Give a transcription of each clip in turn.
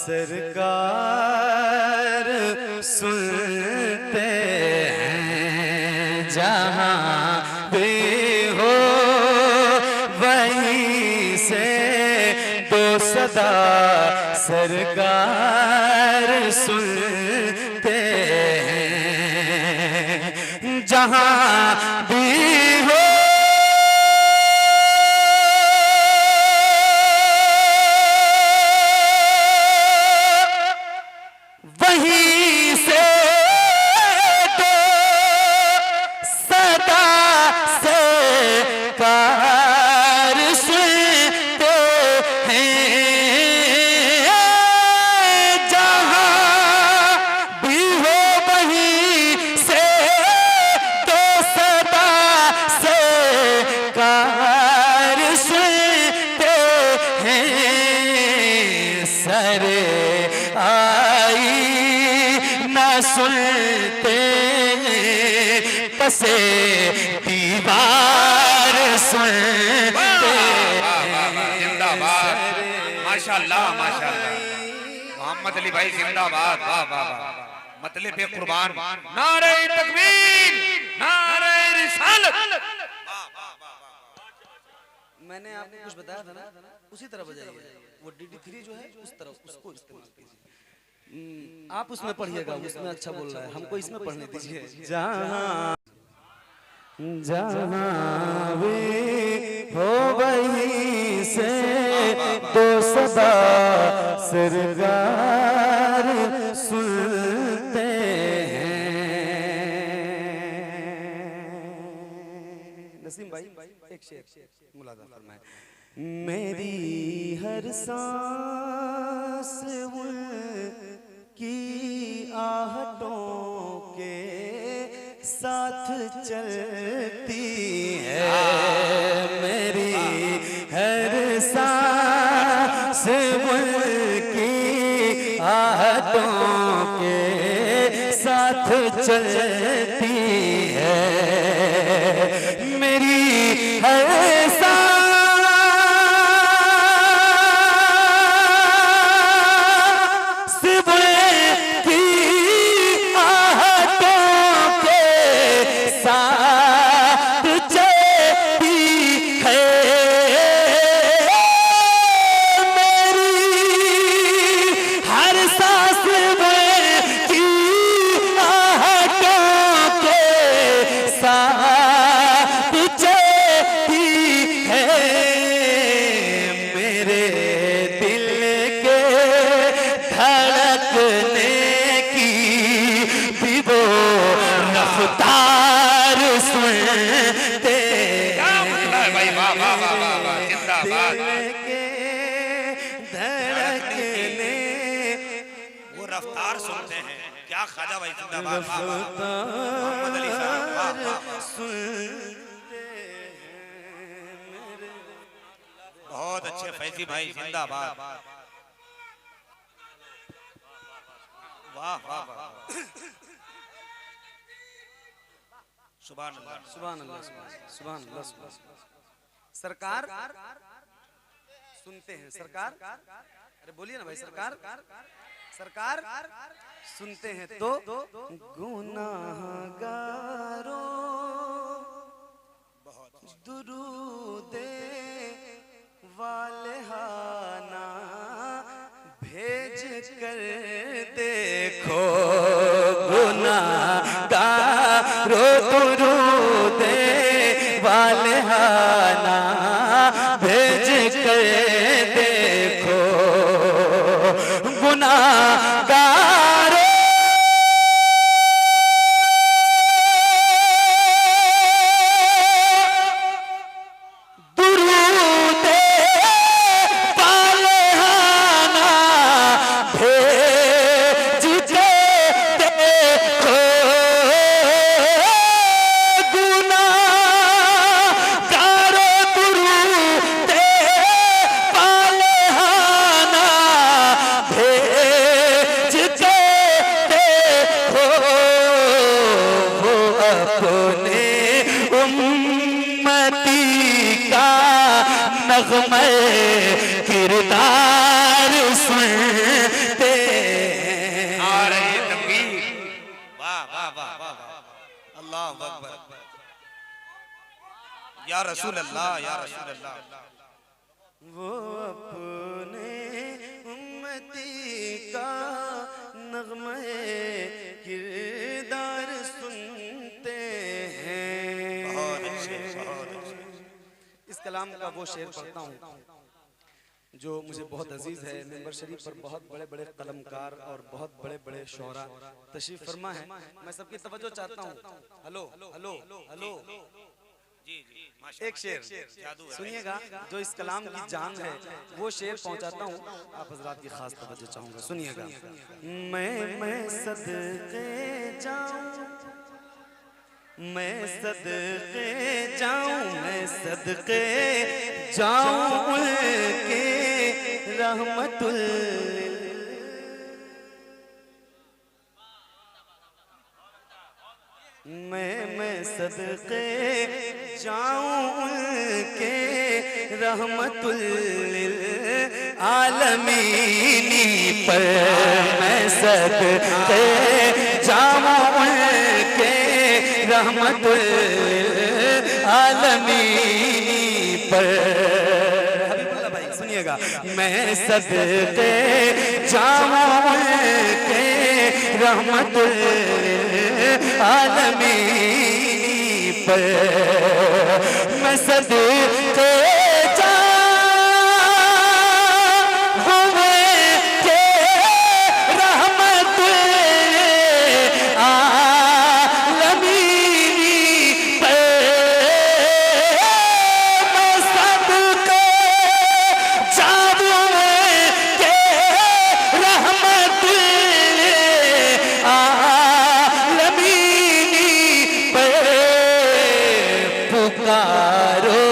सरकार सुनते हैं जहाँ भी हो वहीं से तो सदा सरकार सुनते हैं जहाँ भी हो वहीं से तो सदा से कार सुनते हैं जहाँ भी हो वहीं से तो सदा से कार सुनते हैं सरे आई न सुनते पसे दीवार सुनते। जिंदाबाद, माशाल्लाह माशाल्लाह। मोहम्मद अली भाई जिंदाबाद, वाह वाह वाह। मतलब पे कुर्बान, नारे तकबीर, नारे रिसालत। मैंने आपको कुछ बताया था ना, उसी तरह बजाइए। वो DD3 जो है उस तरफ उसको इस्तेमाल कीजिए। आप उसमें पढ़िएगा, उसमें अच्छा बोल रहा है, हमको इसमें पढ़ने दीजिए। जहाँ जहाँ भी हो वहीं से तो सदा सरकार सुनते हैं। नसीम भाई एक शेर मुलादा फरमाए। मेरी हर सांस की आहटों के साथ चलती है, मेरी हर सांस की आहटों के साथ चलती है, मेरी हर रफ्तार सुनते। क्या मतलब है भाई, वाह वाह वाह वाह, जिंदाबाद। धड़कने वो रफ्तार सुनते हैं, क्या ख्वाजा भाई जिंदाबाद, वाह वाह। मोहम्मद अली साहब, वाह वाह। बहुत अच्छे फैजी भाई जिंदाबाद, वाह वाह वाह। सुभान अल्लाह, सुभान अल्लाह, सुभान अल्लाह। सरकार सुनते हैं, सरकार, अरे बोलिए ना भाई, सरकार सरकार सुनते हैं तो गुनाहगारों दुरूदे वाले हाना भेज कर देखो, गुनाहगारों दुरूदे वाले हाना भेज कर देखो, गुनाहगारों दुरूदे वाले हाना भेज अल्लाह अकबर। या रसूल अल्लाह, या रसूल अल्लाह। वो अपने उम्मती का नग़्मे किरदार सुनते हैं। बहुत अच्छे, बहुत अच्छे। इस कलाम का वो शेर पढ़ता हूँ जो मुझे बहुत अजीज है। मिंबर शरीफ पर बहुत बड़े बड़े कलमकार और बहुत बड़े बड़े शोरा तशरीफ फरमा है। मैं सबकी तवज्जो चाहता हूँ। हेलो हेलो हेलो, एक शेर सुनिएगा जो इस कलाम की जान है, वो शेर पहुंचाता हूँ, आप हजरात की खास तवज्जो चाहूंगा, सुनिएगा। मैं सदके जाऊं, मैं सदके जाऊं, मैं सदके जाऊं उनके रहमतुल। मैं सदके जाऊं उनके रहमतुल आलमीनी पर। मैं सदके जाऊं उनके रहमतुल आलमीनी पर। हबीबुल्लाह भाई सुनिएगा। मैं सदके जाऊं उनके रहमतुल आलमीनी पर। मैं सदके जाऊं उनके रहमतुल आलमीनी पर। मैं सदके जाऊं उनके रहमतुल पुकारो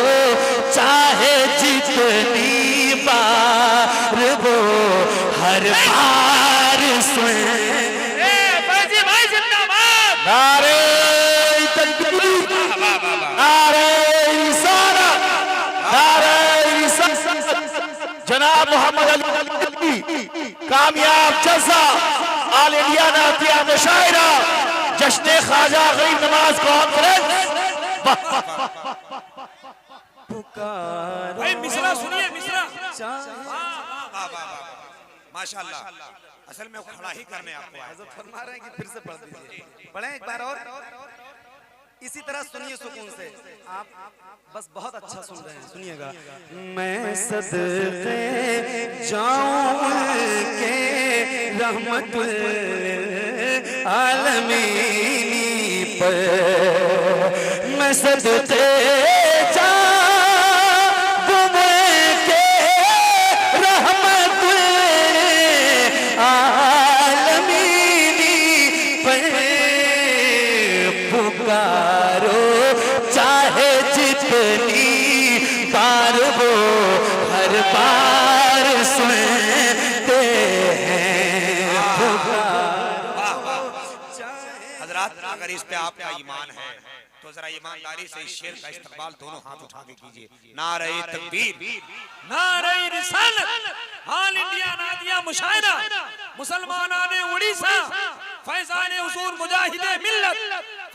चाहे जितनी बार वो हर बार सुन। भाई जिंदाबाद। नारे तकबीर, नारे रिसालत, नारे रिसालत। जनाब मोहम्मद अली कामयाब जलसा ऑल इंडिया नातिया मुशायरा जश्न ख्वाजा गरीब नवाज कॉन्फ्रेंस। भाई मिसरा सुनिए, मिसरा। माशाल्लाह। असल में वो खड़ा ही करने आपको आया। फरमा रहे हैं कि फिर से पढ़ दीजिए, पढ़ें एक बार और इसी तरह सुनिए सुकून से। आप बस बहुत अच्छा सुन रहे हैं, सुनिएगा। मैं सदके जाऊं के रहमतुल आलमीनी पर। मैं सदके जाऊं के रहमतुल आलमीनी पर। पुकारो चाहे जितनी बार वो हर बार सुनते हैं। हजरात अगर इस पे आपका ईमान है तो जरा ईमानदारी से इस शेर का इस्तकबाल दोनों हाथ उठा के कीजिए। नारे तकबीर, नारे रिसालत, ऑल इंडिया नादिया मुशायरा, मुसलमानाने उड़ीसा, फैजाने हुजूर मुजाहिदे मिल्लत,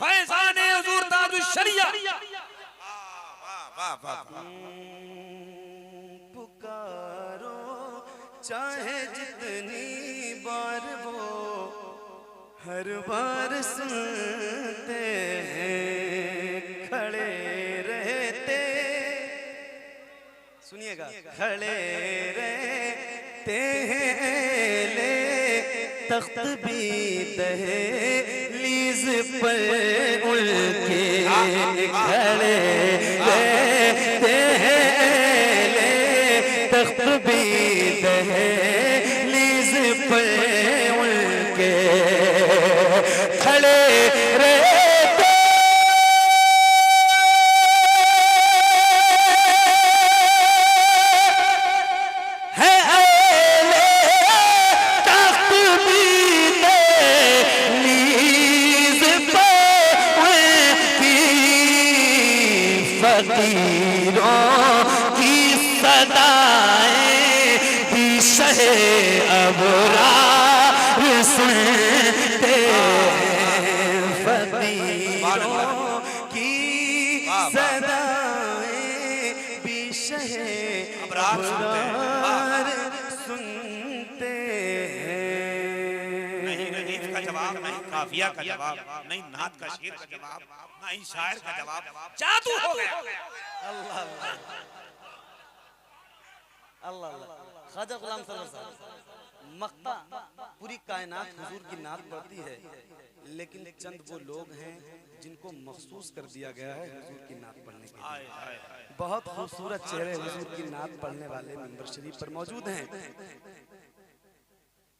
फैजाने हुजूर ताजुश शरिया। पुकारो चाहे जितनी बार वो हर बार सुनते हैं। खड़े रहते, सुनिएगा, खड़े रहते हैं ले तख्त भी दहलीज पर उनके। खड़े रहते हैं ले तख्त भी दहलीज पर उनके। खड़े रहते हैं अहले तख्त भी दहलीज पर उनकी। फकीरों की सदाएं भी शहे अबरार सुनते हैं। फकीरों जवाब, नहीं काफिया का जवाब, नहीं नात का शेर का जवाब, नहीं शायर का जवाब, जादू हो गया। अल्लाह अल्लाह अल्लाह अल्लाह। ख्वाजा गुलाम सरवर साहब, मक्ता पूरी कायनात हुजूर की नात पढ़ती है, लेकिन चंद वो लोग हैं जिनको मखसूस कर दिया गया है हुजूर की नात पढ़ने के लिए। बहुत खूबसूरत चेहरे हुजूर की नात पढ़ने वाले मिंबर शरीफ पर मौजूद हैं।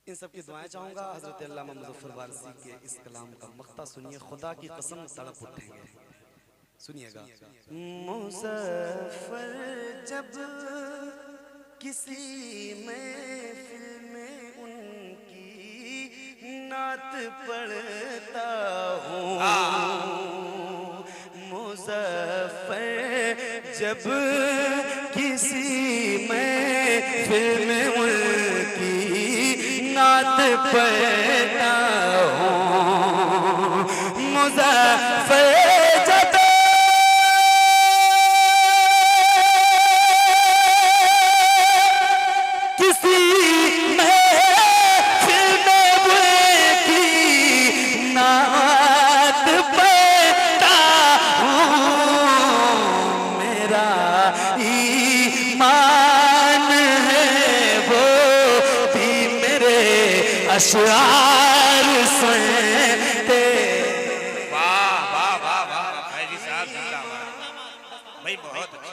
इन सब की दुआएं चाहूंगा। हजरत अल्लामा मुज़फ्फर वारसी के इस कलाम का मक्ता सुनिए, खुदा की कसम तड़प उठेंगे। सुनिएगा। मुज़फ्फर जब किसी महफिल में उनकी नात पढ़ता हूँ, मुज़फ्फर जब किसी महफिल में उनकी नात पढ़ता हूँ, मुज़फ्फर जब किसी महफिल में उनकी नात पढ़ता हूँ, मेरा ईमान है वो भी मेरे अशआर सुनते। वाह वाह वाह वाह, फैजी साहब जिंदाबाद भाई, बहुत अच्छे,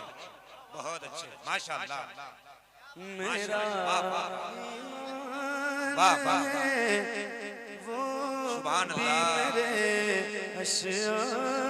बहुत अच्छे, माशाअल्लाह, मेरा वाह वाह वाह वाह, वो सुभान भी अल्लाह। मेरे अशआर